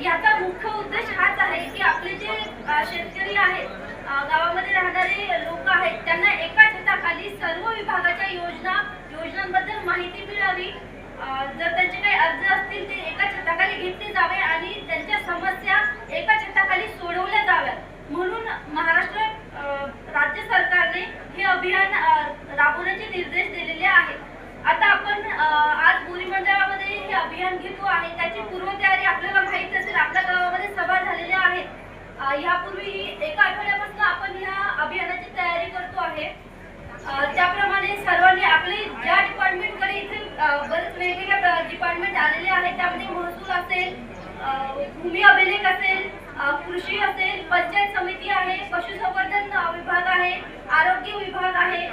याचा मुख्य उद्देश हाच आहे की आपले जे शेतकरी आहेत, गावामध्ये राहणारे लोक आहेत, त्यांना एका छताखाली सर्व विभागाच्या योजनांबद्दल माहिती मिळावी। जर त्यांचे काही अर्ज असतील ते एका छताखाली घेतले जावे आणि त्यांच्या समस्या एका छताखाली सोडवल्या जाव्यात, म्हणून महाराष्ट्र राज्य सरकारने हे अभियान राबवण्याचे निर्देश दिलेले आहेत। आता आपण आज बोरी मंडळामध्ये हे अभियान घेतो आहे, त्याची पूर्वतयारी आपल्याला माहित असेल, आपल्या गावामध्ये सभा झालेल्या आहेत। यापूर्वी एका आठवड्यापासून आपण या अभियानाची तयारी करतो आहे। त्याप्रमाणे सर्वांनी आपले ज्या डिपार्टमेंटकडे इथे बरेच वेगवेगळ्या डिपार्टमेंट आलेले आहेत, त्यामध्ये महसूल असेल, भूमी अभिलेख असेल, कृषी असेल, पंचायत समिती आहे, पशुसंवर्धन विभाग आहे, आरोग्य विभाग आहे,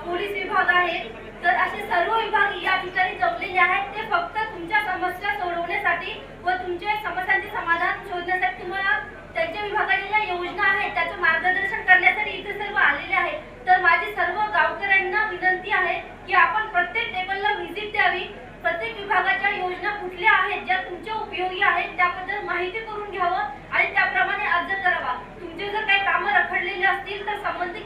पोलीस विभाग आहे। तर असे सर्व विभाग या ठिकाणी जमलेले आहेत। ते फक्त तुमच्या समस्या सोडवण्यासाठी व तुमच्या समस्यांचे समाधान शोधण्यासाठी तुम्हाला त्यांच्या विभागाच्या ज्या योजना आहेत त्याचं मार्गदर्शन करण्यासाठी इथे सर्व आलेले आहेत। तर माझी सर्व गावकऱ्यांना विनंती आहे की आपण प्रत्येक टेबलला व्हिजिट द्यावी, प्रत्येक विभागाच्या योजना कुठल्या आहेत ज्या तुमच्या उपयोगी आहेत त्याबद्दल माहिती करून घ्यावं आणि त्याप्रमाणे अर्ज करावा। तुमचे जर काही कामं रखडलेले असतील तर संबंधित